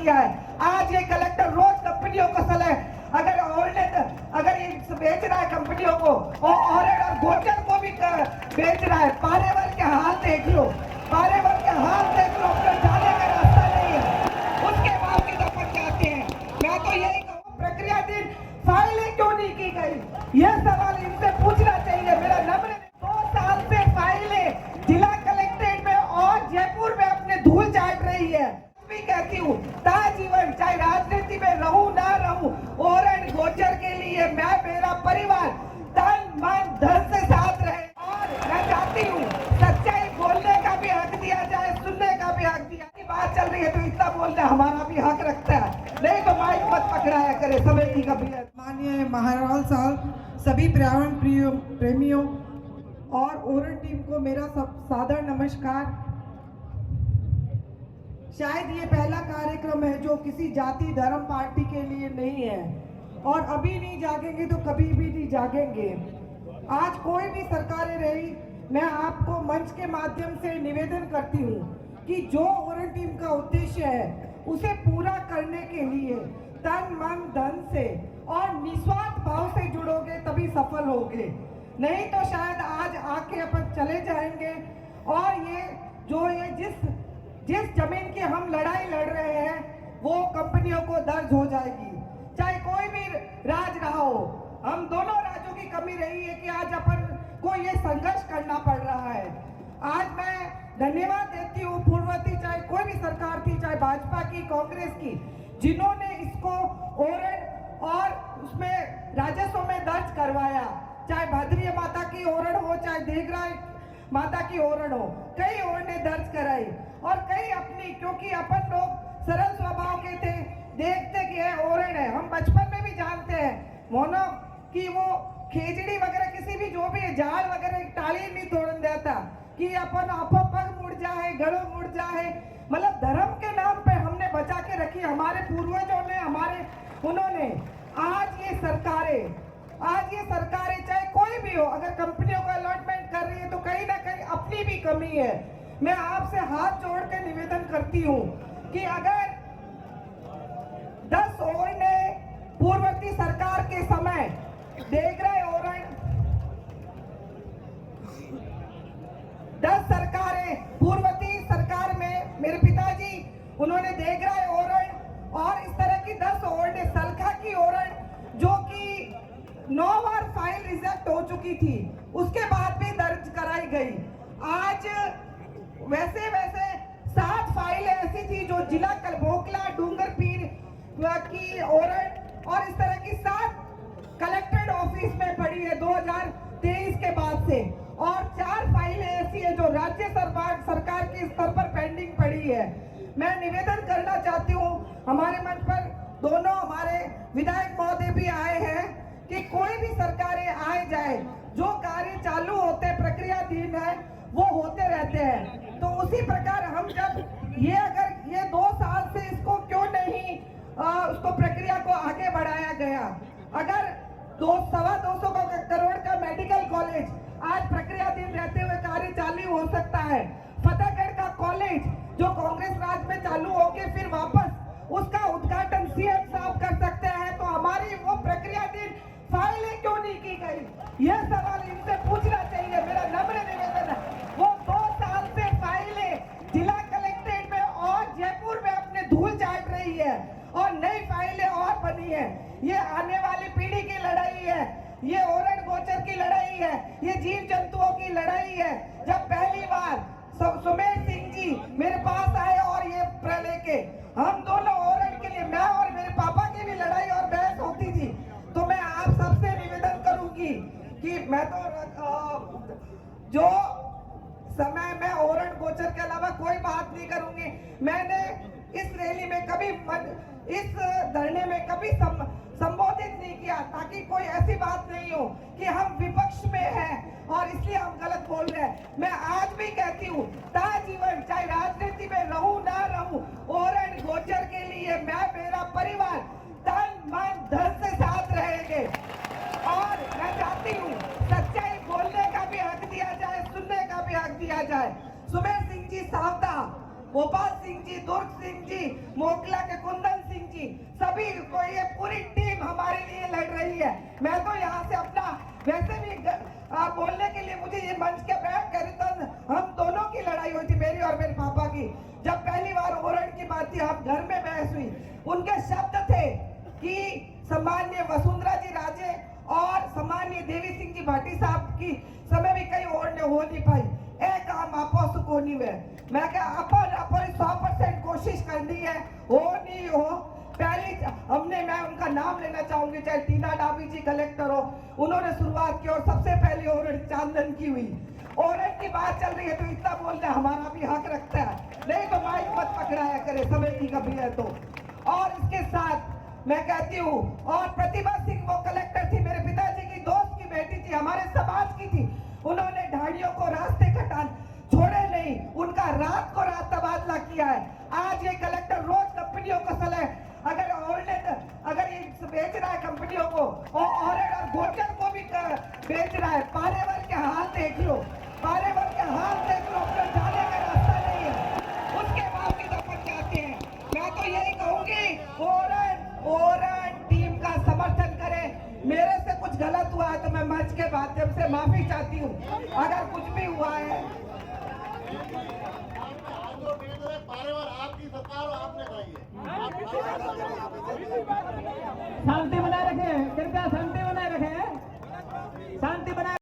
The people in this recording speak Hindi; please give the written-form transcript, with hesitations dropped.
किया है। आज ये कलेक्टर रोज कंपनियों को सलाह अगर ये बेच रहा है कंपनियों को और गोचर को भी बेच रहा है। पारेवर के हाल देख लो, पारेवर के हाल देख लो, अपने जाने का रास्ता नहीं है, उसके बावजूद अपन जाते हैं। मैं तो यही कहूँ, प्रक्रियाधीन फाइलें क्यों नहीं की गई, ये सवाल इनसे पूछना चाहिए। मेरा नम्र 2 साल से फाइलें जिला कलेक्ट्रेट में और जयपुर में अपने धूल चाट रही है। भी कहती हूँ, ताजीवन चाहे राजनीति में रहूं ना रहूं, ओरण गोचर के लिए मैं, मेरा परिवार तन मन धन से साथ रहे। और मैं चाहती हूँ सच्चाई बोलने का भी हक दिया जाए, सुनने का भी हक दिया। बात चल रही है तो इतना बोलना हमारा भी हक रखता है, नहीं तो माइक मत पकड़ाया करे। समिति का भी माननीय महाराज साहब, सभी पर्यावरण प्रेमियों और ओरण टीम को मेरा सादर नमस्कार। शायद ये पहला कार्यक्रम है जो किसी जाति धर्म पार्टी के लिए नहीं है, और अभी नहीं जागेंगे तो कभी भी नहीं जागेंगे। आज कोई भी सरकारें रही, मैं आपको मंच के माध्यम से निवेदन करती हूँ कि जो ओरण टीम का उद्देश्य है उसे पूरा करने के लिए तन मन धन से और निस्वार्थ भाव से जुड़ोगे तभी सफल होगे, नहीं तो शायद आज आके अपन चले जाएंगे और ये जिस जमीन की हम लड़ाई लड़ रहे हैं वो कंपनियों को दर्ज हो जाएगी। चाहे कोई भी राज रहा हो, हम दोनों राज्यों की कमी रही है कि आज अपन को ये संघर्ष करना पड़ रहा है। आज मैं धन्यवाद देती हूँ पूर्ववर्ती, चाहे कोई भी सरकार थी, चाहे भाजपा की, कांग्रेस की, जिन्होंने इसको ओरण और उसमें राजस्व में दर्ज करवाया। चाहे भाद्रीय माता की ओरण हो, चाहे देगराय माता की ओरण हो, कई ओरणें दर्ज कराई और कई अपनी, क्योंकि अपन लोग सरल स्वभाव के थे, देखते कि है ओरण है। हम बचपन में भी जानते हैं मोनो कि वो खेजड़ी वगैरह किसी भी जो भी झाड़ वगैरह टाली नहीं तोड़न देता कि अपन आपो पग मुड़ जाए, गड़ो मुड़ जाए। मतलब धर्म के नाम पे हमने बचा के रखी हमारे पूर्वजों ने, उन्होंने। आज ये सरकारें चाहे कोई भी हो, अगर कंपनियों को अलॉटमेंट कर रही है तो कहीं ना कहीं अपनी भी कमी है। मैं आपसे हाथ जोड़ के निवेदन करती हूँ कि अगर 10 ओरण पूर्ववर्ती सरकार के समय देगराय ओरण, 10 सरकारें पूर्ववर्ती सरकार में मेरे पिताजी उन्होंने देगराय ओरण और इस तरह की 10 ओरण, सलखा की ओरण जो कि 9 बार फाइल रिजेक्ट हो चुकी थी, उसके बाद भी दर्ज कराई गई। आज वैसे 7 फाइलें ऐसी थी जो जिला भोकला डूंगरपीर की ओरण और इस तरह की 7 कलेक्टेड ऑफिस में पड़ी है 2023 के बाद से, और 4 फाइलें ऐसी है जो राज्य सरकार के स्तर पर पेंडिंग पड़ी है। मैं निवेदन करना चाहती हूँ, हमारे मंच पर दोनों हमारे विधायक महोदय भी आए हैं कि कोई भी सरकारें आए जाए, जो कार्य चालू होते प्रक्रियाधीन है वो होते रहते हैं। तो उसी प्रकार हम जब अगर ये 2 साल से इसको क्यों नहीं उसको प्रक्रिया को आगे बढ़ाया गया। अगर 200 करोड़ का मेडिकल कॉलेज आज प्रक्रियाधीन रहते हुए कार्य चालू हो सकता है, फतेहगढ़ का कॉलेज जो कांग्रेस राज में चालू होके फिर वापस उसका उद्घाटन सीएम साहब कर सकते हैं, तो हमारी वो प्रक्रियाधीन फाइलें क्यों नहीं की गई, यह सवाल इनसे पूछना चाहिए। मेरा नम्र निवेदन है, वो 2 साल से फाइलें जिला कलेक्ट्रेट में और जयपुर में अपने धूल चाट रही है और नई फाइलें और बनी है। ये आने वाली पीढ़ी की लड़ाई है, ये ओरण गोचर की लड़ाई है, ये जीव जंतुओं की लड़ाई है। जब पहली बार सुमेर सिंह जी मेरे पास आए और ये प्रलय के हम दोनों ओरण के लिए, मैं और मेरे पापा की भी लड़ाई और बहस होती थी, तो मैं आप सबसे निवेदन करूंगी कि मैं तो जो समय में ओरण गोचर के अलावा कोई बात नहीं करूंगी। मैंने इस रैली में कभी इस धरने में कभी संबोधित नहीं किया ताकि कोई ऐसी बात नहीं हो कि हम विपक्ष में हैं और इसलिए हम गलत बोल रहे हैं। मैं आज भी कहती हूँ, ताजीवन चाहे राजनीति में रहूं ना रहूं, ओरण गोचर के लिए मैं, मेरा परिवार तन मन धन से साथ रहेंगे। और मैं चाहती हूँ सच्चाई बोलने का भी हक दिया जाए, सुनने का भी हक दिया जाए। सुमेर सिंह जी सावता गोपाल सिंह जी, दुर्ग सिंह जी, मोकला के कुंदन सिंह जी, सभी को ये पूरी टीम हमारे लिए लड़ रही है। मैं तो यहाँ से अपना वैसे भी बोलने के लिए मुझे ये मंच के बैठ कर तो हम दोनों की लड़ाई हुई थी, मेरी और मेरे पापा की। जब पहली बार ओरण की बात थी, हम घर में बहस हुई, उनके शब्द थे कि सम्मान्य वसुंधरा जी राजे और सम्मान्य देवी सिंह जी भाटी साहब की समय भी कई ओरण हो नहीं पाई, एक काम आपो सुकोनी हुए। मैं क्या अपन 100% कोशिश करनी है, हो नहीं हो। पहली हमने, मैं उनका नाम लेना चाहूंगी, चाहे टीना डाबी जी कलेक्टर हो, उन्होंने शुरुआत की और सबसे पहली ओरण चांदन की हुई। ओरण की बात चल रही है तो इतना बोलना हमारा भी हक रखता है, नहीं तो माइक मत पकड़ाया करे, समय की कभी है तो। और इसके साथ मैं कहती हूँ, और प्रतिभा सिंह वो कलेक्टर थी, मेरे पिताजी की दोस्त की बेटी थी, हमारे समाज की थी, उन्होंने ढाड़ियों को रास्ते कटान छोड़े नहीं, उनका रात को रात तबादला किया है। आज ये कलेक्टर रोज कंपनियों को सलाह, अगर अगर ये बेच रहा है कंपनियों को, और गोचर को भी बेच रहा है। पारेवर के हाल देख लो, पारेवर के हाल देख लो, अपने जाने का रास्ता नहीं है, उसके बावजूद अपन जाते हैं। मैं तो यही कहूंगी, ओरण टीम का समर्थन करें। मेरे से कुछ गलत हुआ है तो मैं मंच के माध्यम से माफी चाहती हूँ, अगर कुछ भी हुआ है। आपकी सरकार और आपने खाई है। शांति बनाए रखें, कृपया शांति बनाए रखें, शांति बनाए